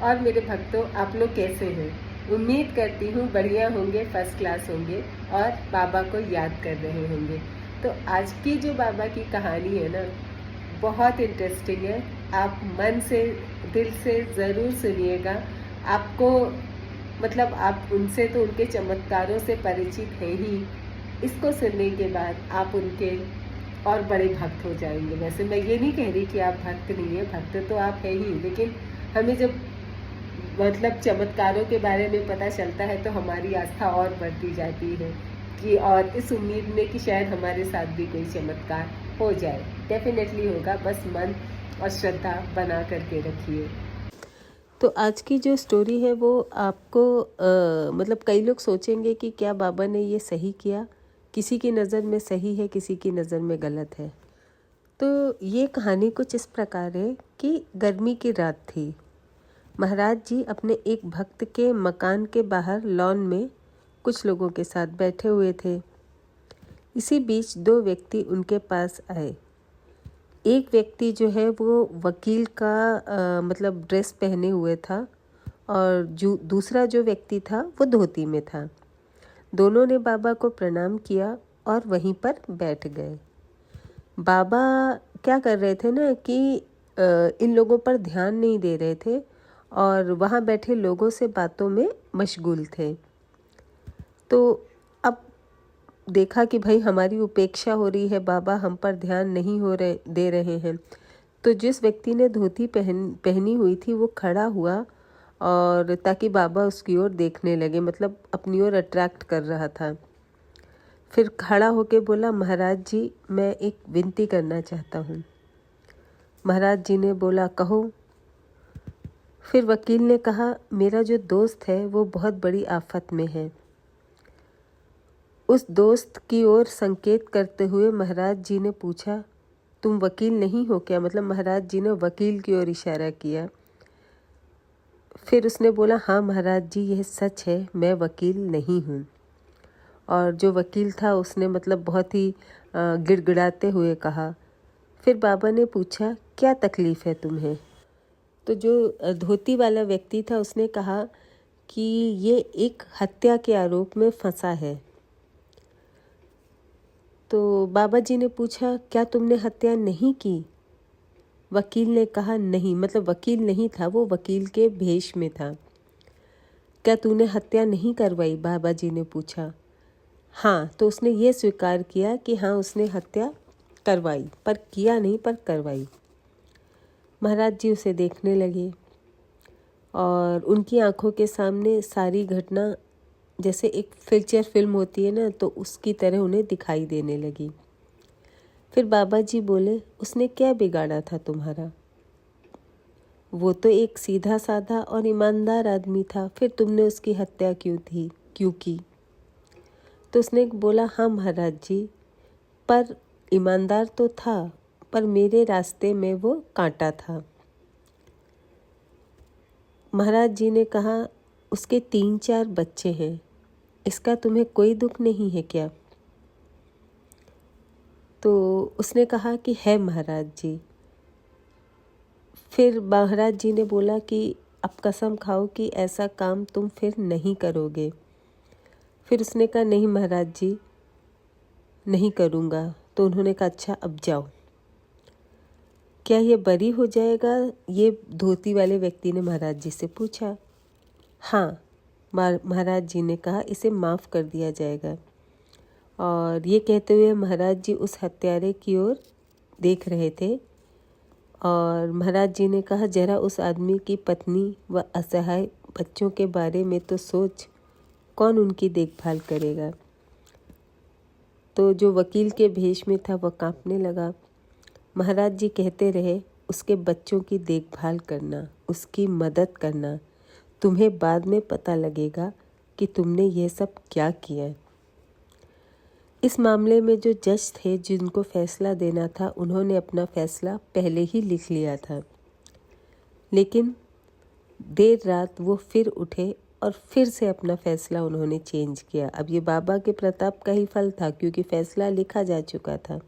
और मेरे भक्तों, आप लोग कैसे हैं? उम्मीद करती हूँ बढ़िया होंगे, फर्स्ट क्लास होंगे और बाबा को याद कर रहे होंगे। तो आज की जो बाबा की कहानी है ना, बहुत इंटरेस्टिंग है। आप मन से, दिल से ज़रूर सुनिएगा। आपको मतलब आप उनसे तो उनके चमत्कारों से परिचित हैं ही। इसको सुनने के बाद आप उनके और बड़े भक्त हो जाएंगे। वैसे मैं ये नहीं कह रही कि आप भक्त नहीं है, भक्त तो आप है ही, लेकिन हमें जब मतलब चमत्कारों के बारे में पता चलता है तो हमारी आस्था और बढ़ती जाती है कि और इस उम्मीद में कि शायद हमारे साथ भी कोई चमत्कार हो जाए। डेफिनेटली होगा, बस मन और श्रद्धा बना करके रखिए। तो आज की जो स्टोरी है वो आपको मतलब कई लोग सोचेंगे कि क्या बाबा ने ये सही किया। किसी की नज़र में सही है, किसी की नज़र में गलत है। तो ये कहानी कुछ इस प्रकार है कि गर्मी की रात थी। महाराज जी अपने एक भक्त के मकान के बाहर लॉन में कुछ लोगों के साथ बैठे हुए थे। इसी बीच दो व्यक्ति उनके पास आए। एक व्यक्ति जो है वो वकील का मतलब ड्रेस पहने हुए था और जो दूसरा जो व्यक्ति था वो धोती में था। दोनों ने बाबा को प्रणाम किया और वहीं पर बैठ गए। बाबा क्या कर रहे थे ना कि इन लोगों पर ध्यान नहीं दे रहे थे और वहाँ बैठे लोगों से बातों में मशगूल थे। तो अब देखा कि भाई हमारी उपेक्षा हो रही है, बाबा हम पर ध्यान नहीं दे रहे हैं। तो जिस व्यक्ति ने धोती पहनी हुई थी वो खड़ा हुआ और ताकि बाबा उसकी ओर देखने लगे, मतलब अपनी ओर अट्रैक्ट कर रहा था। फिर खड़ा होके बोला, महाराज जी मैं एक विनती करना चाहता हूँ। महाराज जी ने बोला, कहो। फिर वकील ने कहा, मेरा जो दोस्त है वो बहुत बड़ी आफत में है। उस दोस्त की ओर संकेत करते हुए महाराज जी ने पूछा, तुम वकील नहीं हो क्या? मतलब महाराज जी ने वकील की ओर इशारा किया। फिर उसने बोला, हाँ महाराज जी यह सच है, मैं वकील नहीं हूँ। और जो वकील था उसने मतलब बहुत ही गिड़गिड़ाते हुए कहा। फिर बाबा ने पूछा, क्या तकलीफ़ है तुम्हें? तो जो धोती वाला व्यक्ति था उसने कहा कि ये एक हत्या के आरोप में फंसा है। तो बाबा जी ने पूछा, क्या तुमने हत्या नहीं की? वकील ने कहा, नहीं, मतलब वकील नहीं था, वो वकील के भेष में था। क्या तूने हत्या नहीं करवाई? बाबा जी ने पूछा। हाँ, तो उसने ये स्वीकार किया कि हाँ उसने हत्या करवाई, पर किया नहीं पर करवाई। महाराज जी उसे देखने लगे और उनकी आंखों के सामने सारी घटना जैसे एक फीचर फिल्म होती है ना, तो उसकी तरह उन्हें दिखाई देने लगी। फिर बाबा जी बोले, उसने क्या बिगाड़ा था तुम्हारा? वो तो एक सीधा साधा और ईमानदार आदमी था, फिर तुमने उसकी हत्या क्यों की? तो उसने बोला, हाँ महाराज जी, पर ईमानदार तो था, पर मेरे रास्ते में वो कांटा था। महाराज जी ने कहा, उसके 3-4 बच्चे हैं, इसका तुम्हें कोई दुख नहीं है क्या? तो उसने कहा कि है महाराज जी। फिर महाराज जी ने बोला कि अब कसम खाओ कि ऐसा काम तुम फिर नहीं करोगे। फिर उसने कहा, नहीं महाराज जी नहीं करूँगा। तो उन्होंने कहा, अच्छा अब जाओ। क्या ये बरी हो जाएगा? ये धोती वाले व्यक्ति ने महाराज जी से पूछा। हाँ, महाराज जी ने कहा, इसे माफ़ कर दिया जाएगा। और ये कहते हुए महाराज जी उस हत्यारे की ओर देख रहे थे और महाराज जी ने कहा, जरा उस आदमी की पत्नी व असहाय बच्चों के बारे में तो सोच, कौन उनकी देखभाल करेगा? तो जो वकील के भेष में था वह कांपने लगा। महाराज जी कहते रहे, उसके बच्चों की देखभाल करना, उसकी मदद करना, तुम्हें बाद में पता लगेगा कि तुमने यह सब क्या किया। इस मामले में जो जज थे जिनको फैसला देना था, उन्होंने अपना फैसला पहले ही लिख लिया था, लेकिन देर रात वो फिर उठे और फिर से अपना फैसला उन्होंने चेंज किया। अब ये बाबा के प्रताप का ही फल था, क्योंकि फैसला लिखा जा चुका था।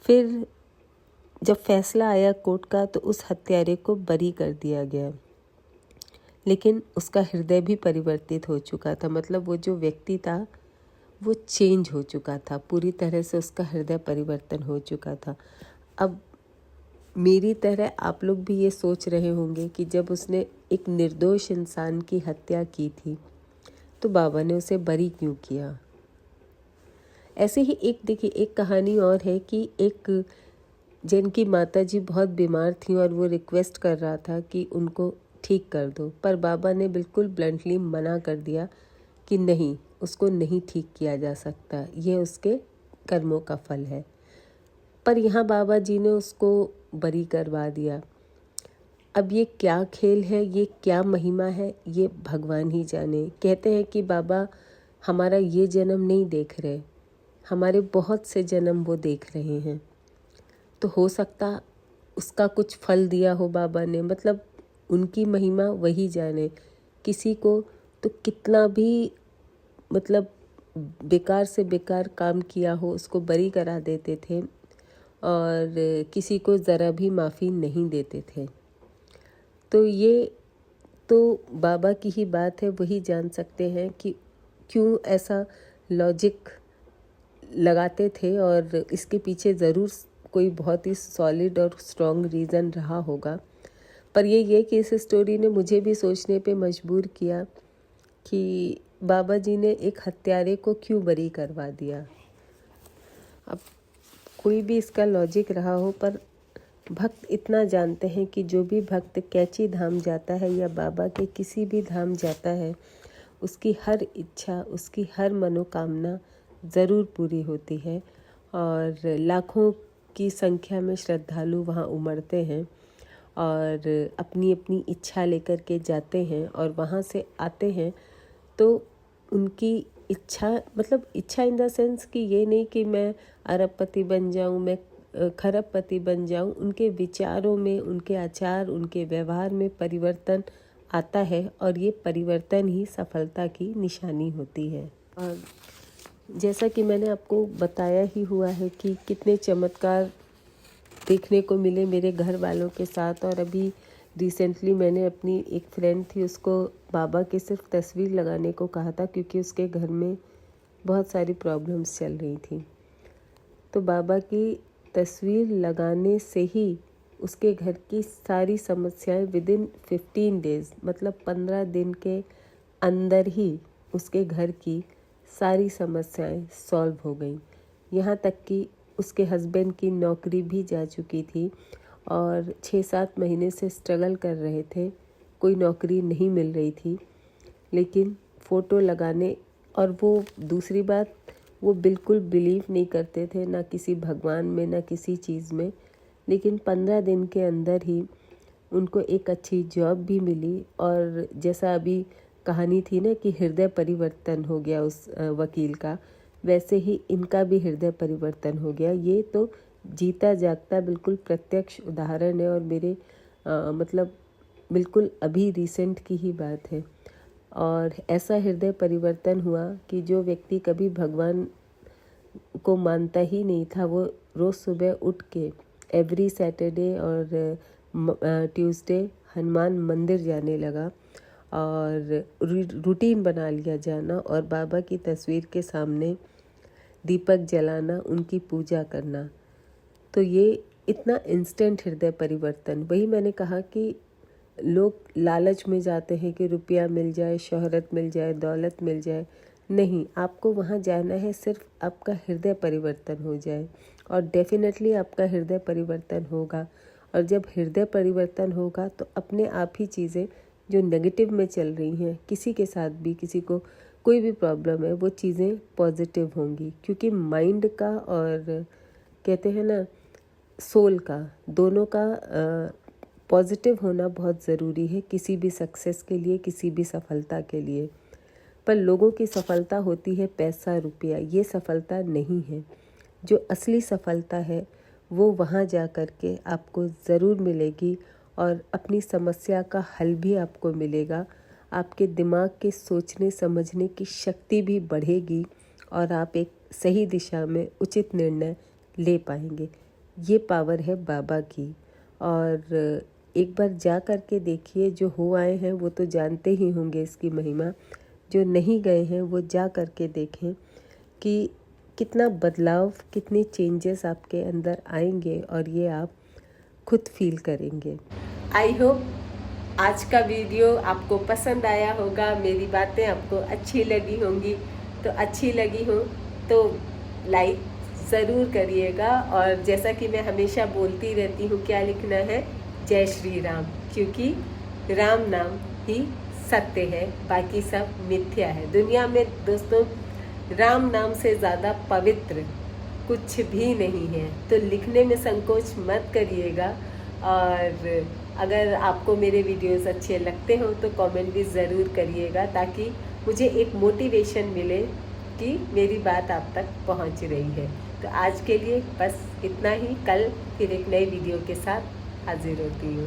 फिर जब फैसला आया कोर्ट का तो उस हत्यारे को बरी कर दिया गया। लेकिन उसका हृदय भी परिवर्तित हो चुका था। मतलब वो जो व्यक्ति था वो चेंज हो चुका था, पूरी तरह से उसका हृदय परिवर्तन हो चुका था। अब मेरी तरह आप लोग भी ये सोच रहे होंगे कि जब उसने एक निर्दोष इंसान की हत्या की थी तो बाबा ने उसे बरी क्यों किया। ऐसे ही एक देखिए एक कहानी और है कि एक जिनकी माताजी बहुत बीमार थी और वो रिक्वेस्ट कर रहा था कि उनको ठीक कर दो, पर बाबा ने बिल्कुल ब्लंटली मना कर दिया कि नहीं, उसको नहीं ठीक किया जा सकता, ये उसके कर्मों का फल है। पर यहाँ बाबा जी ने उसको बरी करवा दिया। अब ये क्या खेल है, ये क्या महिमा है, ये भगवान ही जाने। कहते हैं कि बाबा हमारा ये जन्म नहीं देख रहे, हमारे बहुत से जन्म वो देख रहे हैं। तो हो सकता उसका कुछ फल दिया हो बाबा ने, मतलब उनकी महिमा वही जाने। किसी को तो कितना भी मतलब बेकार से बेकार काम किया हो उसको बरी करा देते थे और किसी को ज़रा भी माफ़ी नहीं देते थे। तो ये तो बाबा की ही बात है, वही जान सकते हैं कि क्यों ऐसा लॉजिक लगाते थे और इसके पीछे ज़रूर कोई बहुत ही सॉलिड और स्ट्रॉन्ग रीज़न रहा होगा। पर ये कि इस स्टोरी ने मुझे भी सोचने पे मजबूर किया कि बाबा जी ने एक हत्यारे को क्यों बरी करवा दिया। अब कोई भी इसका लॉजिक रहा हो, पर भक्त इतना जानते हैं कि जो भी भक्त कैची धाम जाता है या बाबा के किसी भी धाम जाता है, उसकी हर इच्छा, उसकी हर मनोकामना ज़रूर पूरी होती है। और लाखों की संख्या में श्रद्धालु वहाँ उमड़ते हैं और अपनी अपनी इच्छा लेकर के जाते हैं और वहाँ से आते हैं। तो उनकी इच्छा, मतलब इच्छा इन द सेंस कि ये नहीं कि मैं अरबपति बन जाऊँ, मैं खरबपति बन जाऊँ। उनके विचारों में, उनके आचार, उनके व्यवहार में परिवर्तन आता है और ये परिवर्तन ही सफलता की निशानी होती है। और जैसा कि मैंने आपको बताया ही हुआ है कि कितने चमत्कार देखने को मिले मेरे घर वालों के साथ। और अभी रिसेंटली मैंने अपनी एक फ्रेंड थी, उसको बाबा की सिर्फ तस्वीर लगाने को कहा था क्योंकि उसके घर में बहुत सारी प्रॉब्लम्स चल रही थी। तो बाबा की तस्वीर लगाने से ही उसके घर की सारी समस्याएं विदिन 15 डेज़, मतलब 15 दिन के अंदर ही उसके घर की सारी समस्याएं सॉल्व हो गई। यहाँ तक कि उसके हस्बैंड की नौकरी भी जा चुकी थी और 6-7 महीने से स्ट्रगल कर रहे थे, कोई नौकरी नहीं मिल रही थी। लेकिन फ़ोटो लगाने, और वो दूसरी बात, वो बिल्कुल बिलीव नहीं करते थे, ना किसी भगवान में, ना किसी चीज़ में। लेकिन 15 दिन के अंदर ही उनको एक अच्छी जॉब भी मिली। और जैसा अभी कहानी थी ना कि हृदय परिवर्तन हो गया उस वकील का, वैसे ही इनका भी हृदय परिवर्तन हो गया। ये तो जीता जागता बिल्कुल प्रत्यक्ष उदाहरण है और मेरे मतलब बिल्कुल अभी रिसेंट की ही बात है। और ऐसा हृदय परिवर्तन हुआ कि जो व्यक्ति कभी भगवान को मानता ही नहीं था, वो रोज़ सुबह उठ के एवरी सैटरडे और ट्यूसडे हनुमान मंदिर जाने लगा और रूटीन बना लिया जाना और बाबा की तस्वीर के सामने दीपक जलाना, उनकी पूजा करना। तो ये इतना इंस्टेंट हृदय परिवर्तन। वही मैंने कहा कि लोग लालच में जाते हैं कि रुपया मिल जाए, शोहरत मिल जाए, दौलत मिल जाए। नहीं, आपको वहाँ जाना है सिर्फ आपका हृदय परिवर्तन हो जाए, और डेफिनेटली आपका हृदय परिवर्तन होगा। और जब हृदय परिवर्तन होगा तो अपने आप ही चीज़ें जो नेगेटिव में चल रही हैं, किसी के साथ भी, किसी को कोई भी प्रॉब्लम है, वो चीज़ें पॉजिटिव होंगी। क्योंकि माइंड का और कहते हैं ना सोल का, दोनों का पॉजिटिव होना बहुत ज़रूरी है किसी भी सक्सेस के लिए, किसी भी सफलता के लिए। पर लोगों की सफलता होती है पैसा रुपया, ये सफलता नहीं है। जो असली सफलता है वो वहाँ जा कर के आपको ज़रूर मिलेगी और अपनी समस्या का हल भी आपको मिलेगा। आपके दिमाग के सोचने समझने की शक्ति भी बढ़ेगी और आप एक सही दिशा में उचित निर्णय ले पाएंगे। ये पावर है बाबा की। और एक बार जा कर के देखिए। जो हो आए हैं वो तो जानते ही होंगे इसकी महिमा, जो नहीं गए हैं वो जा कर के देखें कि कितना बदलाव, कितने चेंजेस आपके अंदर आएंगे और ये आप खुद फील करेंगे। आई होप आज का वीडियो आपको पसंद आया होगा, मेरी बातें आपको अच्छी लगी होंगी। तो अच्छी लगी हो तो लाइक ज़रूर करिएगा, और जैसा कि मैं हमेशा बोलती रहती हूँ, क्या लिखना है, जय श्री राम, क्योंकि राम नाम ही सत्य है, बाकी सब मिथ्या है। दुनिया में दोस्तों राम नाम से ज़्यादा पवित्र कुछ भी नहीं है। तो लिखने में संकोच मत करिएगा, और अगर आपको मेरे वीडियोस अच्छे लगते हो तो कमेंट भी ज़रूर करिएगा, ताकि मुझे एक मोटिवेशन मिले कि मेरी बात आप तक पहुंच रही है। तो आज के लिए बस इतना ही। कल फिर एक नई वीडियो के साथ हाजिर होती हूँ।